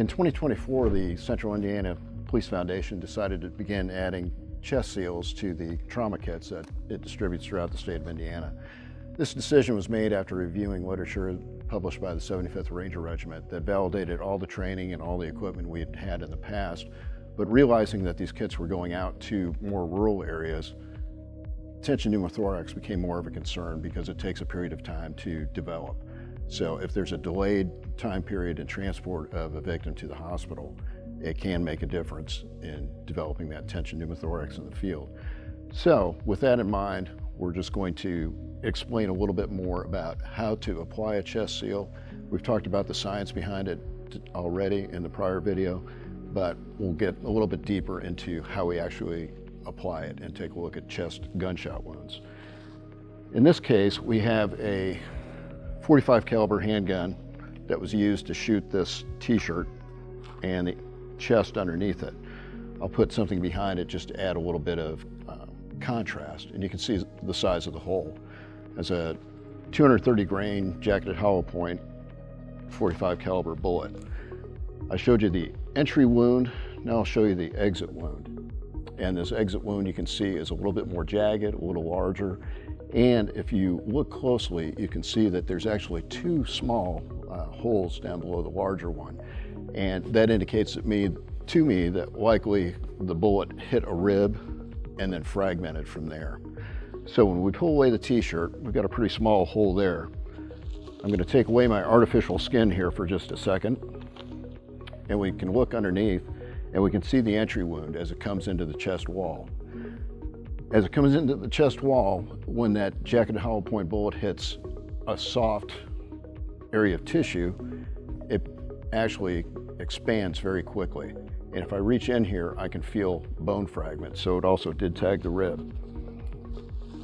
In 2024, the Central Indiana Police Foundation decided to begin adding chest seals to the trauma kits that it distributes throughout the state of Indiana. This decision was made after reviewing literature published by the 75th Ranger Regiment that validated all the training and all the equipment we had had in the past, but realizing that these kits were going out to more rural areas, tension pneumothorax became more of a concern because it takes a period of time to develop. So if there's a delayed time period in transport of a victim to the hospital, it can make a difference in developing that tension pneumothorax in the field. So with that in mind, we're just going to explain a little bit more about how to apply a chest seal. We've talked about the science behind it already in the prior video, but we'll get a little bit deeper into how we actually apply it and take a look at chest gunshot wounds. In this case, we have a .45 caliber handgun that was used to shoot this t-shirt and the chest underneath it. I'll put something behind it just to add a little bit of contrast, and you can see the size of the hole. As a 230 grain jacketed hollow point .45 caliber bullet. I showed you the entry wound, now I'll show you the exit wound. And this exit wound you can see is a little bit more jagged, a little larger, and if you look closely you can see that there's actually two small holes down below the larger one, and that indicates to me that likely the bullet hit a rib and then fragmented from there. So when we pull away the t-shirt, we've got a pretty small hole there. I'm going to take away my artificial skin here for just a second, and we can look underneath and we can see the entry wound as it comes into the chest wall. As it comes into the chest wall, when that jacketed hollow point bullet hits a soft area of tissue, it actually expands very quickly. And if I reach in here, I can feel bone fragments. So it also did tag the rib.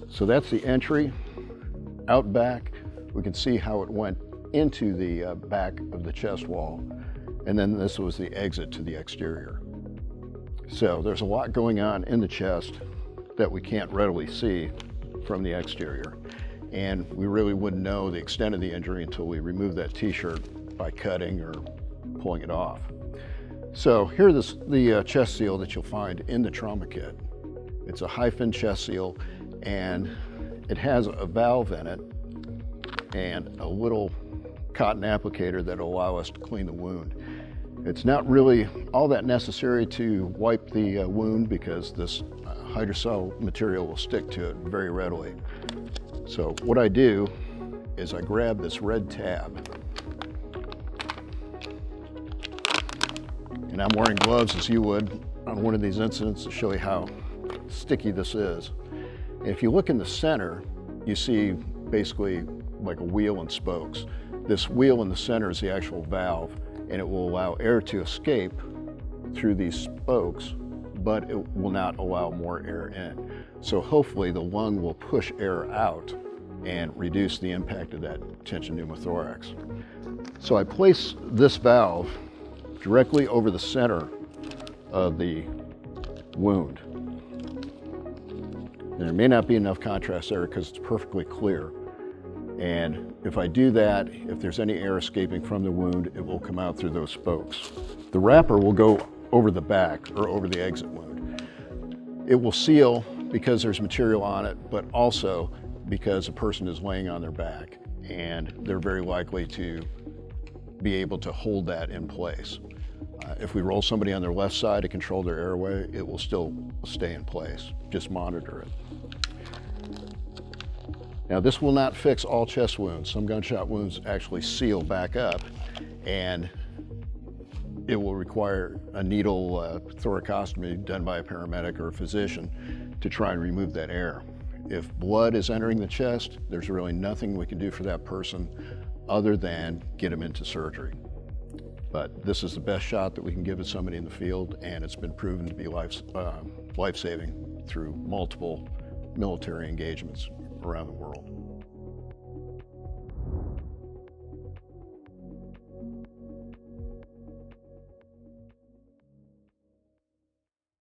So that's the entry. Out back, we can see how it went into the back of the chest wall. And then this was the exit to the exterior. So there's a lot going on in the chest that we can't readily see from the exterior. And we really wouldn't know the extent of the injury until we remove that t-shirt by cutting or pulling it off. So here's the chest seal that you'll find in the trauma kit. It's a hyphen chest seal, and it has a valve in it and a little cotton applicator that will allow us to clean the wound. It's not really all that necessary to wipe the wound because this hydrocell material will stick to it very readily. So what I do is I grab this red tab, and I'm wearing gloves as you would on one of these incidents to show you how sticky this is. And if you look in the center, you see basically like a wheel and spokes. This wheel in the center is the actual valve, and it will allow air to escape through these spokes, but it will not allow more air in. So hopefully the lung will push air out and reduce the impact of that tension pneumothorax. So I place this valve directly over the center of the wound. And there may not be enough contrast there because it's perfectly clear. And if I do that, if there's any air escaping from the wound, it will come out through those spokes. The wrapper will go over the back or over the exit wound. It will seal because there's material on it, but also because a person is laying on their back and they're very likely to be able to hold that in place. If we roll somebody on their left side to control their airway, it will still stay in place. Just monitor it. Now this will not fix all chest wounds. Some gunshot wounds actually seal back up, and it will require a needle thoracostomy done by a paramedic or a physician to try and remove that air. If blood is entering the chest, there's really nothing we can do for that person other than get them into surgery. But this is the best shot that we can give to somebody in the field, and it's been proven to be life-saving through multiple military engagements around the world.